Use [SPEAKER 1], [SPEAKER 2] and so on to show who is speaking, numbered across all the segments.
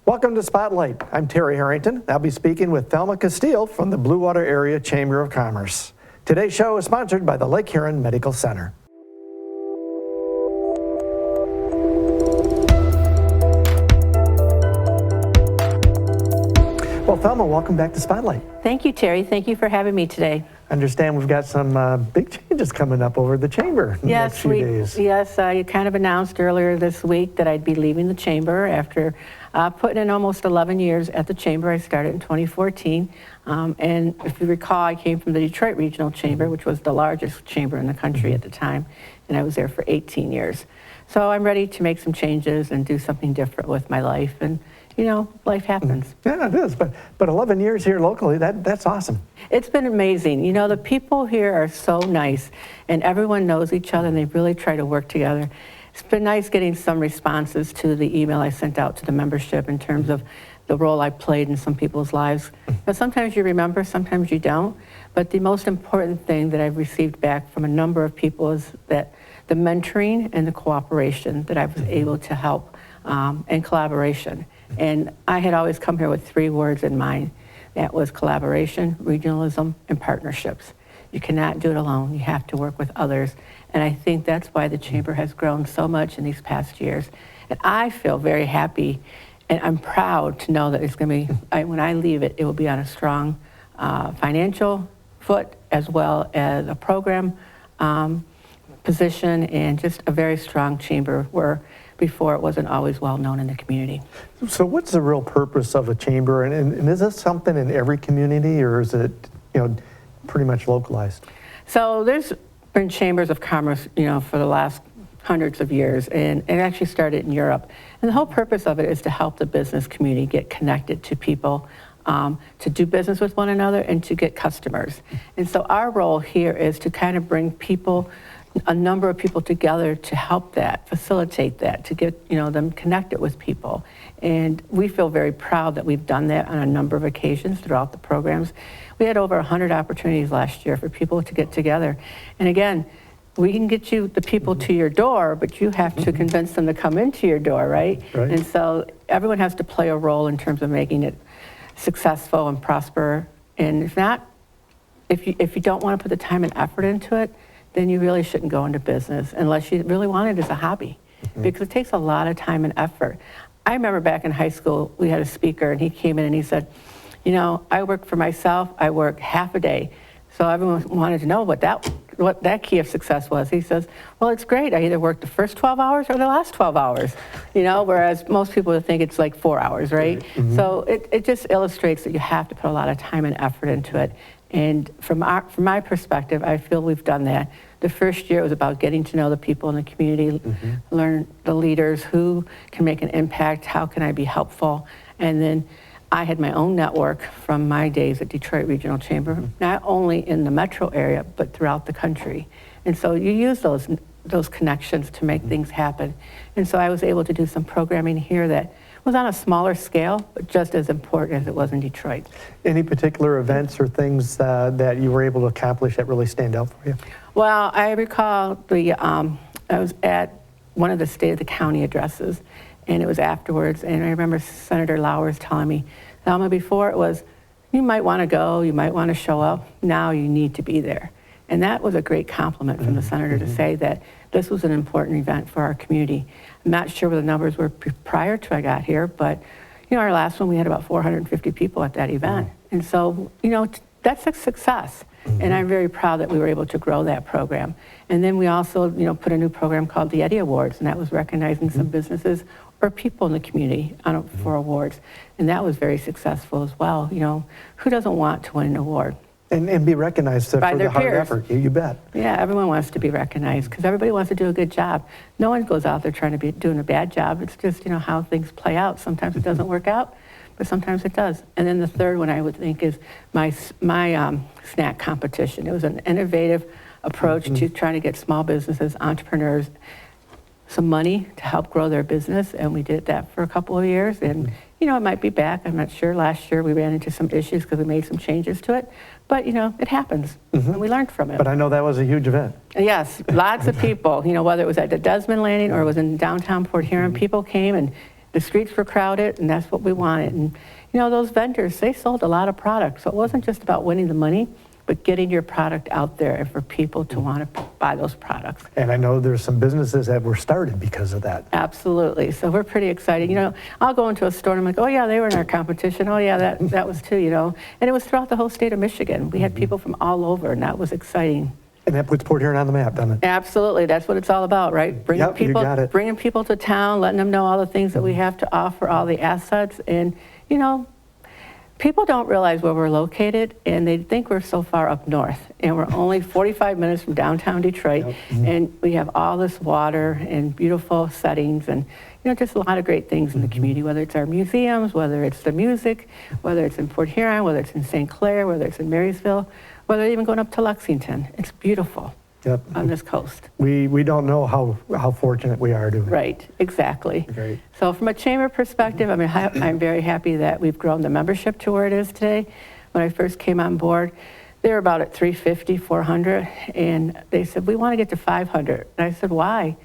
[SPEAKER 1] Welcome to Spotlight. I'm Terry Harrington. I'll be speaking with Thelma Castillo from the Blue Water Area Chamber of Commerce. Today's show is sponsored by the Lake Huron Medical Center. Well, Thelma, welcome back to Spotlight.
[SPEAKER 2] Thank you, Terry. Thank you for having me today.
[SPEAKER 1] I understand we've got some big changes coming up over the chamber in the next few days.
[SPEAKER 2] Yes, you kind of announced earlier this week that I'd be leaving the chamber after putting in almost 11 years at the chamber. I started in 2014. And if you recall, I came from the Detroit Regional Chamber, which was the largest chamber in the country at the time. And I was there for 18 years. So I'm ready to make some changes and do something different with my life. And you know, life happens.
[SPEAKER 1] Yeah, it is. But 11 years here locally, that's awesome.
[SPEAKER 2] It's been amazing. You know, the people here are so nice, and everyone knows each other, and they really try to work together. It's been nice getting some responses to the email I sent out to the membership in terms of the role I played in some people's lives. Now, sometimes you remember, sometimes you don't. But the most important thing that I've received back from a number of people is that the mentoring and the cooperation that I was able to help and collaboration. And I had always come here with 3 words in mind. That was collaboration, regionalism, and partnerships. You cannot do it alone. You have to work with others. And I think that's why the chamber has grown so much in these past years. And I feel very happy, and I'm proud to know that it's going to be, when I leave it, it will be on a strong financial foot as well as a program position and just a very strong chamber where before it wasn't always well known in the community.
[SPEAKER 1] So what's the real purpose of a chamber? And is this something in every community, or is it, pretty much localized?
[SPEAKER 2] So there's been chambers of commerce, for the last hundreds of years, and it actually started in Europe. And the whole purpose of it is to help the business community get connected to people, to do business with one another, and to get customers. And so our role here is to kind of bring people, a number of people together to help that, facilitate that, to get them connected with people. And we feel very proud that we've done that on a number of occasions throughout the programs. We had over 100 opportunities last year for people to get together. And again, we can get you the people to your door, but you have to convince them to come into your door, right? And so everyone has to play a role in terms of making it successful and prosper. And if you don't want to put the time and effort into it, then you really shouldn't go into business unless you really want it as a hobby, because it takes a lot of time and effort. I remember back in high school, we had a speaker, and he came in and he said, I work for myself, I work half a day. So everyone wanted to know what that key of success was. He says, well, it's great. I either work the first 12 hours or the last 12 hours, whereas most people would think it's like 4 hours, right? So it just illustrates that you have to put a lot of time and effort into it. And from my perspective, I feel we've done that. The first year was about getting to know the people in the community, learn the leaders, who can make an impact, how can I be helpful. And then I had my own network from my days at Detroit Regional Chamber, not only in the metro area, but throughout the country. And so you use those connections to make things happen. And so I was able to do some programming here that was on a smaller scale, but just as important as it was in Detroit.
[SPEAKER 1] Any particular events or things that you were able to accomplish that really stand out for you?
[SPEAKER 2] Well, I recall I was at one of the State of the County addresses, and it was afterwards, and I remember Senator Lowers telling me, Thelma, before it was, you might want to go, you might want to show up, now you need to be there. And that was a great compliment from the senator to say that this was an important event for our community. I'm not sure what the numbers were prior to I got here, but our last one, we had about 450 people at that event. And so, that's a success. And I'm very proud that we were able to grow that program. And then we also, put a new program called the Eddie Awards, and that was recognizing some businesses or people in the community for awards. And that was very successful as well. Who doesn't want to win an award?
[SPEAKER 1] And be recognized for the hard
[SPEAKER 2] peers.
[SPEAKER 1] effort. You bet.
[SPEAKER 2] Yeah, everyone wants to be recognized because everybody wants to do a good job. No one goes out there trying to be doing a bad job. It's just, how things play out. Sometimes it doesn't work out, but sometimes it does. And then the third one I would think is my snack competition. It was an innovative approach to trying to get small businesses, entrepreneurs, some money to help grow their business, and we did that for a couple of years. And it might be back, I'm not sure. Last year we ran into some issues because we made some changes to it, but it happens, and we learned from it.
[SPEAKER 1] But I know that was a huge event.
[SPEAKER 2] Yes, lots of people, whether it was at the Desmond Landing or it was in downtown Port Huron, people came, and The streets were crowded, and that's what we wanted. And, you know, those vendors, they sold a lot of products. So it wasn't just about winning the money, but getting your product out there and for people to want to buy those products.
[SPEAKER 1] And I know there's some businesses that were started because of that.
[SPEAKER 2] Absolutely. So we're pretty excited. You know, I'll go into a store and I'm like, oh yeah, they were in our competition. Oh yeah, that was too, you know. And it was throughout the whole state of Michigan. We had people from all over, and that was exciting.
[SPEAKER 1] And that puts Port Huron on the map, doesn't it?
[SPEAKER 2] Absolutely. That's what it's all about, right?
[SPEAKER 1] Yep, you got it.
[SPEAKER 2] Bringing people to town, letting them know all the things that we have to offer, all the assets. And, you know, people don't realize where we're located, and they think we're so far up north. And we're only 45 minutes from downtown Detroit,
[SPEAKER 1] Yep.
[SPEAKER 2] and we have all this water and beautiful settings and, you know, just a lot of great things in the community, whether it's our museums, whether it's the music, whether it's in Port Huron, whether it's in St. Clair, whether it's in Marysville, whether even going up to Lexington. It's beautiful
[SPEAKER 1] Yep.
[SPEAKER 2] on this coast.
[SPEAKER 1] We don't know how fortunate we are to.
[SPEAKER 2] Right, exactly.
[SPEAKER 1] Great.
[SPEAKER 2] So from a chamber perspective, I mean, I'm very happy that we've grown the membership to where it is today. When I first came on board, they were about at 350, 400, and they said, we want to get to 500. And I said, why?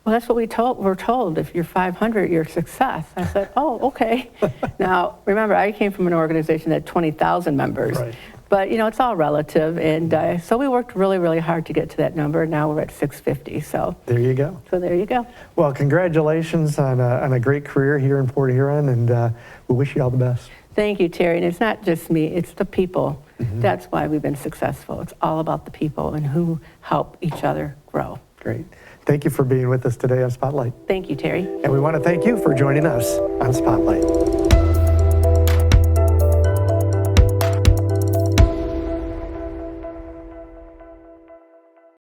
[SPEAKER 2] Well, that's what we're told. If you're 500, you're a success. I said, oh, okay. Now, remember, I came from an organization that had 20,000 members.
[SPEAKER 1] Right.
[SPEAKER 2] But, you know, it's all relative. And so we worked really, really hard to get to that number. Now we're at 650. So
[SPEAKER 1] There you go.
[SPEAKER 2] there you go.
[SPEAKER 1] Well, congratulations on a great career here in Port Huron, and we wish you all the best.
[SPEAKER 2] Thank you, Terry. And it's not just me, it's the people. That's why we've been successful. It's all about the people and who help each other grow.
[SPEAKER 1] Great. Thank you for being with us today on Spotlight.
[SPEAKER 2] Thank you, Terry.
[SPEAKER 1] And we want to thank you for joining us on Spotlight.